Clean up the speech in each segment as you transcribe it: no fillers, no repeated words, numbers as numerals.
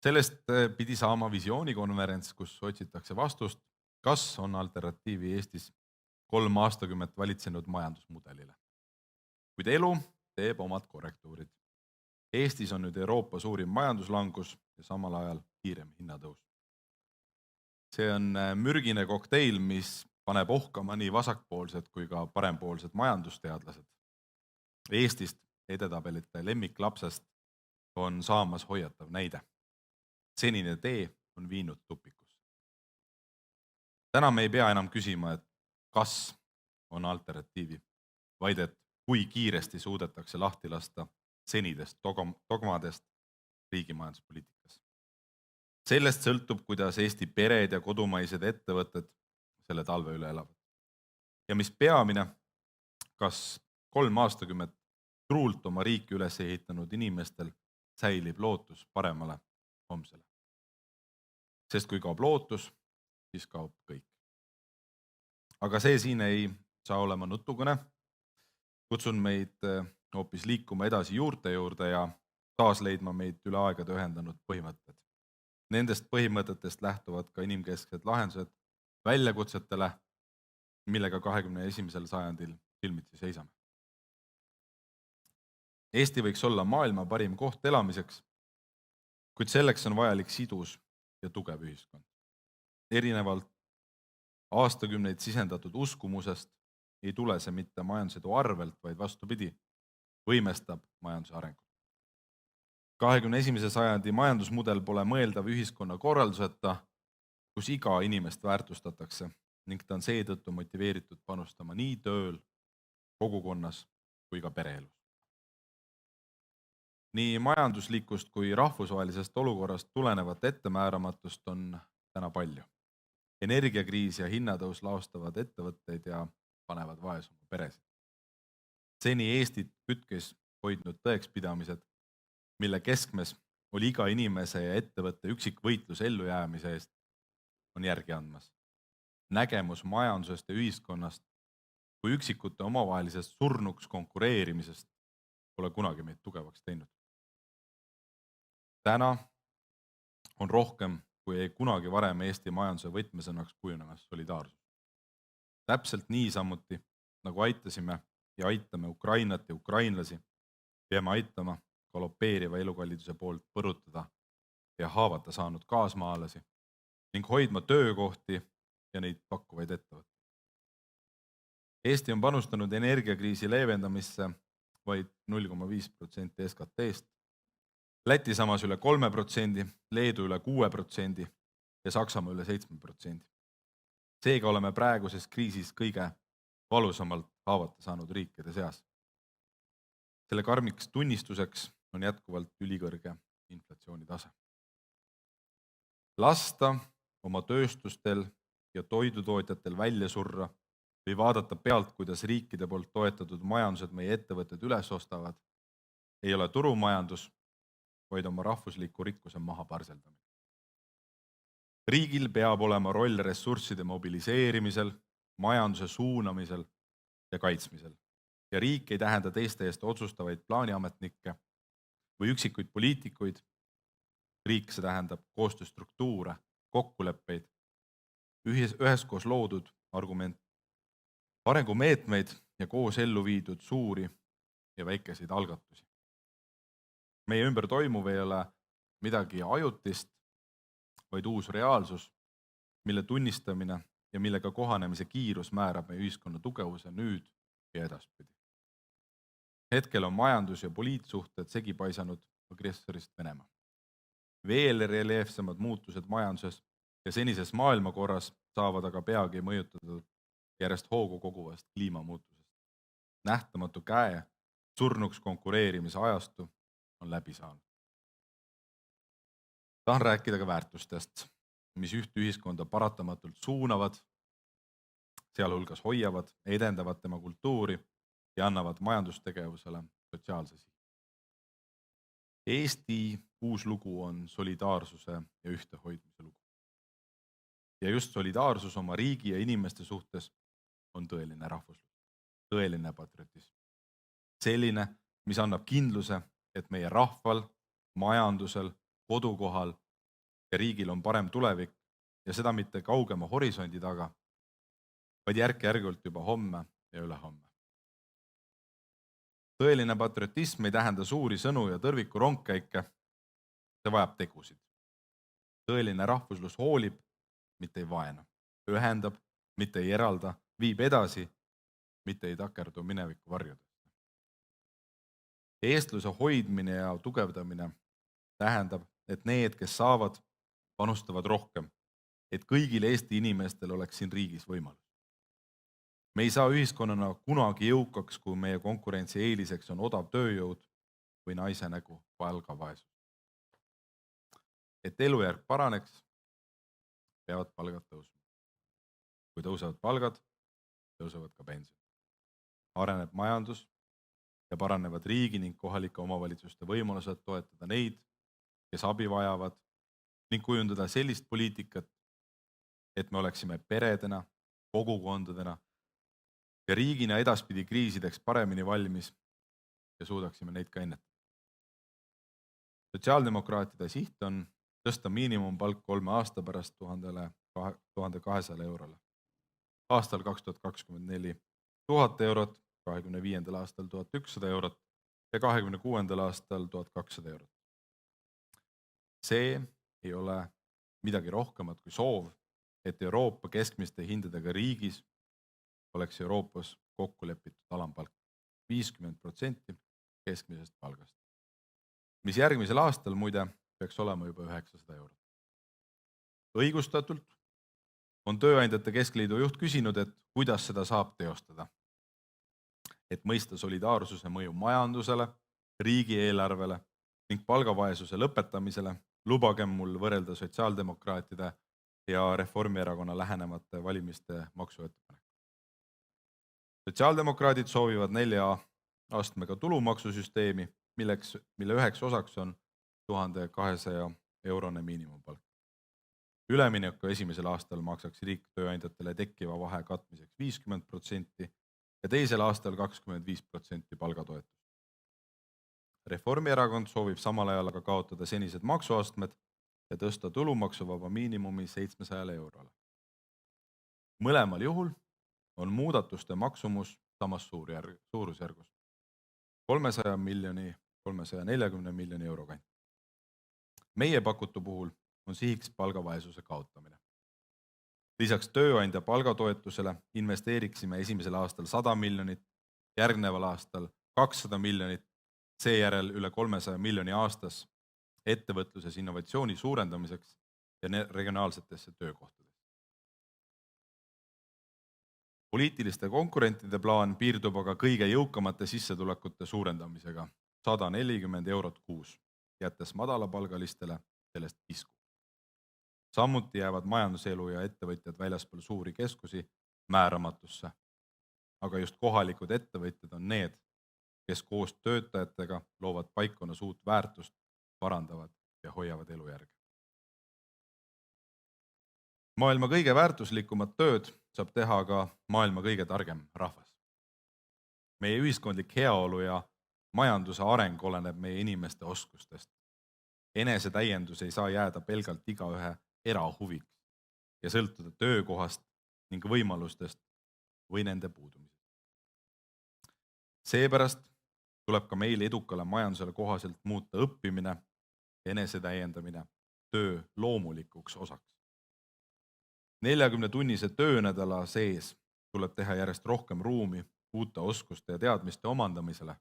Sellest pidi saama visioonikonverents, kus otsitakse vastust, kas on alternatiivi Eestis 3 aastakümmet valitsenud majandusmudelile. Kuid elu teeb omad korrektuurid. Eestis on nüüd Euroopa suurim majanduslangus ja samal ajal kiirem hinnatõus. See on mürgine kokteil, mis paneb ohkama nii vasakpoolsed kui ka parempoolsed majandusteadlased. Eestist edetabelite lemmiklapsest on saamas hoiatav näide. Senine tee on viinud tupikusse. Täna me ei pea enam küsima, et kas on alternatiivi, vaid et kui kiiresti suudetakse lahti lasta senidest dogmadest riigi majanduspoliitikas. Sellest sõltub, kuidas Eesti pered ja kodumaised ettevõtted selle talve üle elavad. Ja mis peamine, kas 3 aastakümmet truult oma riiki üles ehitanud inimestel säilib lootus paremale homsele. Sest kui kaob lootus, siis kaob kõik. Aga see siin ei saa olema nutukõne. Kutsun meid hoopis liikuma edasi juurte juurde ja taas leidma meid üle aegade ühendanud põhimõtted. Nendest põhimõtetest lähtuvad ka inimkesksed lahendused väljakutsetele, millega 21. sajandil silmitsi seisame. Eesti võiks olla maailma parim koht elamiseks, kuid selleks on vajalik sidus ja tugev ühiskond. Erinevalt aastakümneid sisendatud uskumusest ei tule see mitte majandusedu arvelt, vaid vastupidi, võimestab majanduse arengut. 21. sajandi majandusmudel pole mõeldav ühiskonna korralduseta, kus iga inimest väärtustatakse ning ta on seetõttu motiveeritud panustama nii tööl, kogukonnas kui ka pereelus. Nii majanduslikust kui rahvusvahelisest olukorrast tulenevat ettemääramatust on täna palju. Energiakriis ja hinnatõus laostavad ettevõtteid ja panevad vaesuma peresid. Seni Eestit kütkes hoidnud tõekspidamised, mille keskmes oli iga inimese ja ettevõtte üksikvõitlus ellujäämise eest, on järgi andmas. Nägemus majandusest ja ühiskonnast kui üksikute omavahelisest surnuks konkureerimisest pole kunagi meid tugevaks teinud. Täna on rohkem kui ei kunagi varem Eesti majanduse võtmesõnaks kujunemas solidaarsus. Täpselt nii samuti, nagu aitasime ja aitame Ukrainat ja ukrainlasi, peame aitama galopeeriva elukalliduse poolt põrutada ja haavata saanud kaasmaalasi ning hoidma töökohti ja neid pakkuvaid ettevõtteid. Eesti on panustanud energiakriisi leevendamisse vaid 0,5% SKT-st, Läti samas üle 3%, Leedu üle 6% ja Saksamaa üle 7%. Seega oleme praeguses kriisis kõige valusamalt haavata saanud riikide seas. Selle karmiks tunnistuseks on jätkuvalt ülikõrge inflatsiooni tase. Lasta oma tööstustel ja toidutootjatel välja surra või vaadata pealt, kuidas riikide poolt toetatud majandused meie ettevõtted üles ostavad, ei ole turumajandus, vaid oma rahvusliku rikkuse maha parseldamine. Riigil peab olema roll ressursside mobiliseerimisel, majanduse suunamisel ja kaitsmisel. Ja riik ei tähenda teiste eest otsustavaid plaaniametnikke või üksikuid poliitikuid. Riik see tähendab koostööstruktuure, kokkuleppeid, üheskoos loodud arengumeetmeid ja koos ellu viidud suuri ja väikeseid algatusi. Meie ümber toimuv ei ole midagi ajutist, vaid uus reaalsus, mille tunnistamine ja millega kohanemise kiirus määrab meie ühiskonna tugevuse nüüd ja edaspidi. Hetkel on majandus- ja poliitsuhted segi paisanud agressorist Venemaa. Veel reljeefsemad muutused majanduses ja senises maailmakorras saavad aga peagi mõjutatud järjest hoogu koguvast kliimamuutusest. Nähtamatu käe surnuks konkureerimise ajastu on läbi saanud. Tahan rääkida ka väärtustest, mis üht ühiskonda paratamatult suunavad, sealhulgas hoiavad, edendavad tema kultuuri ja annavad majandustegevusele sotsiaalse sihi. Eesti uus lugu on solidaarsuse ja ühtehoidmise lugu. Ja just solidaarsus oma riigi ja inimeste suhtes on tõeline rahvuslus, tõeline patriotism. Selline, mis annab kindluse, et meie rahval, majandusel, kodukohal ja riigil on parem tulevik ja seda mitte kaugema horisondi taga, vaid järk-järgult juba homme ja ülehomme. Tõeline patriotism ei tähenda suuri sõnu ja tõrviku rongkäike, see vajab tegusid. Tõeline rahvuslus hoolib, mitte ei vaena, ühendab, mitte ei eralda, viib edasi, mitte ei takerdu mineviku varjudesse. Eestluse hoidmine ja tugevdamine tähendab, et need, kes saavad, panustavad rohkem, et kõigil Eesti inimestel oleks siin riigis võimalus. Me ei saa ühiskonnana kunagi jõukaks, kui meie konkurentsi eeliseks on odav tööjõud või naise nägu palgavaesus. Et elujärg paraneks, peavad palgad tõusma. Kui tõusevad palgad, tõusevad ka pensionid. Areneb majandus ja paranevad riigi ning kohalike omavalitsuste võimalused toetada neid, kes abi vajavad ning kujundada sellist poliitikat, et me oleksime peredena, kogukondadena ja riigina edaspidi kriisideks paremini valmis ja suudaksime neid ka ennetada. Sotsiaaldemokraatide siht on tõsta miinimumpalk 3 aasta pärast 1200 eurole. Aastal 2024 1000 eurot, 2025. aastal 1100 eurot ja 2026. aastal 1200 eurot. See ei ole midagi rohkemat kui soov, et Euroopa keskmiste hindadega riigis oleks Euroopas kokku lepitud alampalk 50% keskmisest palgast, mis järgmisel aastal muide peaks olema juba 900 eurot. Õigustatult on Tööandjate Keskliidu juht küsinud, et kuidas seda saab teostada. Et mõista solidaarsuse mõju majandusele, riigieelarvele ning palgavaesuse lõpetamisele, lubage mul võrrelda sotsiaaldemokraatide ja Reformierakonna lähenemate valimiste maksuettepanek. Sotsiaaldemokraadid soovivad 4 astmega tulumaksusüsteemi, mille üheks osaks on 1200 eurone miinimumpalk. Ülemineku esimesel aastal maksaks riik tööandjatele tekkiva vahe katmiseks 50% ja teisel aastal 25% palgatoetust. Reformierakond soovib samal ajal aga kaotada senised maksuastmed ja tõsta tulumaksuvaba miinimumi 700 eurole. Mõlemal juhul on muudatuste maksumus samas suurusjärgus 300 miljoni, 340 miljoni euro kanti. Meie pakutu puhul on sihiks palgavaesuse kaotamine. Lisaks tööandja palgatoetusele investeeriksime esimesel aastal 100 miljonit, järgneval aastal 200 miljonit, seejärel üle 300 miljoni aastas ettevõtluses innovatsiooni suurendamiseks ja regionaalsetesse töökohtadesse. Poliitiliste konkurentide plaan piirdub aga kõige jõukamate sissetulekute suurendamisega 140 eurot kuus, jättes madalapalgalistele sellest pisku. Samuti jäävad majanduselu ja ettevõtjad väljaspool suuri keskusi määramatusse, aga just kohalikud ettevõtjad on need, kes koos töötajatega loovad paikkonnas uut väärtust, parandavad ja hoiavad elujärge. Maailma kõige väärtuslikumat tööd saab teha ka maailma kõige targem rahvas. Meie ühiskondlik heaolu ja majanduse areng oleneb meie inimeste oskustest. Enesetäiendus ei saa jääda pelgalt igaühe erahuviks ja sõltuda töökohast ning võimalustest või nende puudumisest. Seepärast tuleb ka meil edukale majandusele kohaselt muuta õppimine, enesetäiendamine töö loomulikuks osaks. 40-tunnise töönädala sees tuleb teha järjest rohkem ruumi uute oskuste ja teadmiste omandamisele.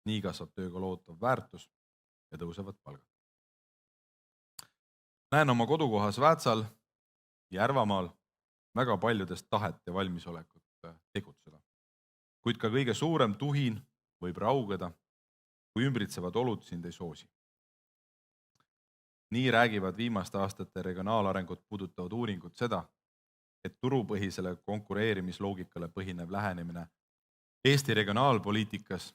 Nii kasvab tööga lootav väärtus ja tõusevad palgad. Näen oma kodukohas Väätsal, Järvamaal väga paljudest tahet ja valmisolekut tegutseda. Kuid ka kõige suurem tuhin võib raugeda, kui ümbritsevad olud sind ei soosi. Nii räägivad viimaste aastate regionaalarengut puudutavad uuringud seda, et turupõhisele konkureerimisloogikale põhinev lähenemine Eesti regionaalpoliitikas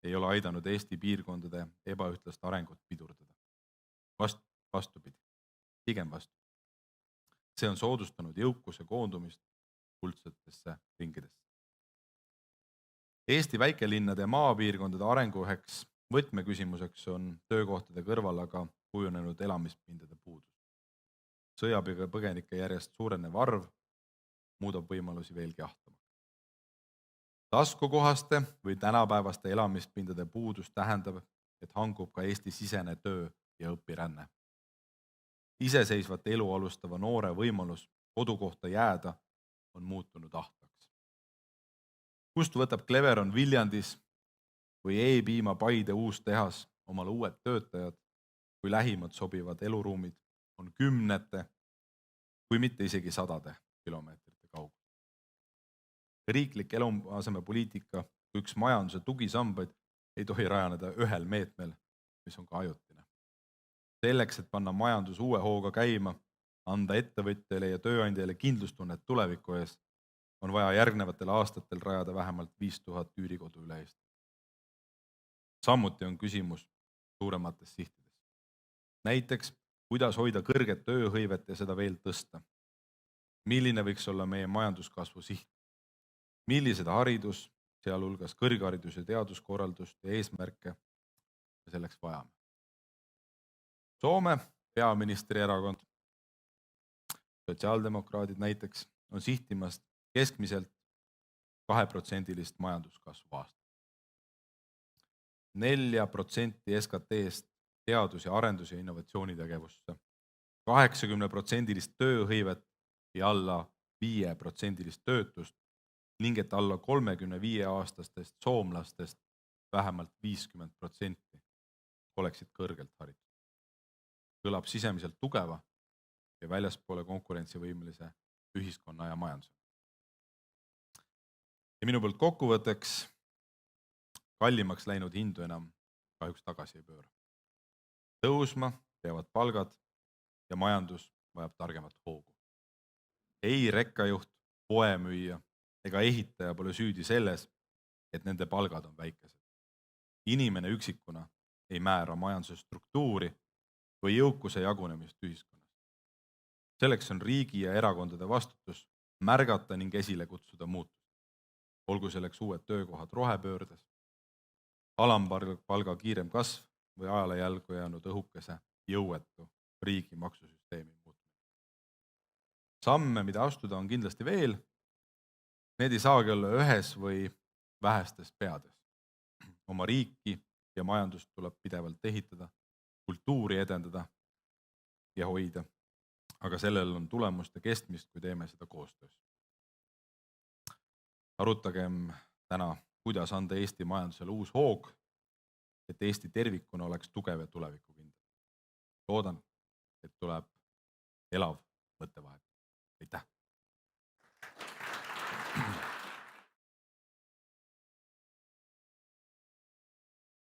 ei ole aidanud Eesti piirkondade ebaühtlast arengut pidurdada. Vastupidi, pigem vastu. See on soodustanud jõukuse koondumist kuldsetesse ringidesse. Eesti väikelinnade ja maapiirkondade arengu üheks võtmeküsimuseks on töökohtade kõrval aga kujunenud elamispindade puudus. Sõjapõgenike järjest suurenev arv muudab võimalusi veelgi ahtamaks. Taskukohaste või tänapäevaste elamispindade puudus tähendab, et hangub ka Eesti-sisene töö ja õpiränne. Iseseisvat elu alustava noore võimalus kodukohta jääda on muutunud ahtaks. Kust võtab Cleveron Viljandis või E-Piima Paide uus tehas omale uued töötajad, kui lähimad sobivad eluruumid on kümnete, kui mitte isegi 100 kilomeetrite kaugel. Riiklik eluasemepoliitika kui üks majanduse tugisambaid ei tohi rajaneda ühel meetmel, mis on ka ajutine. Selleks, et panna majandus uue hooga käima, anda ettevõtjale ja tööandjale kindlustunnet tuleviku ees, on vaja järgnevatel aastatel rajada vähemalt 5000 üürikodu üle Eesti. Samuti on küsimus suuremates sihtides. Näiteks, kuidas hoida kõrget tööhõivet ja seda veel tõsta? Milline võiks olla meie majanduskasvu siht? Millised haridus, sealhulgas kõrgharidus ja teaduskorraldust ja eesmärke me selleks vajame? Soome peaministri erakond, sotsiaaldemokraadid näiteks, on sihtimas keskmiselt 2% majanduskasvu aastas. 4% SKT-st teadus- ja arendus- ja innovatsioonitegevusse, 80% tööhõivet ja alla 5% töötust ning et alla 35-aastastest soomlastest vähemalt 50% oleksid kõrgelt haritud. Kõlab sisemiselt tugeva ja väljaspoole konkurentsivõimelise ühiskonna ja majanduse. Ja minu poolt kokkuvõtteks, kallimaks läinud hindu enam kahjuks tagasi ei pööra. Tõusma peavad palgad ja majandus vajab targemat hoogu. Ei rekkajuht, poemüüja ega ehitaja pole süüdi selles, et nende palgad on väikesed. Inimene üksikuna ei määra majanduse struktuuri või jõukuse jagunemist ühiskonnas. Selleks on riigi ja erakondade vastutus märgata ning esile kutsuda muutust. Olgu selleks uued töökohad rohepöördes, alampalga kiirem kasv või ajale jälgu jäänud õhukese jõuetu riigi maksusüsteemi muutmine. Samme, mida astuda, on kindlasti veel. Need ei saagi olla ühes või vähestes peades. Oma riiki ja majandust tuleb pidevalt ehitada, kultuuri edendada ja hoida, aga sellel on tulemuste kestmist, kui teeme seda koostöös. Arutagem täna, kuidas anda Eesti majandusele uus hoog, et Eesti tervikuna oleks tugev ja tulevikukindel. Loodan, et tuleb elav mõttevahetus. Aitäh!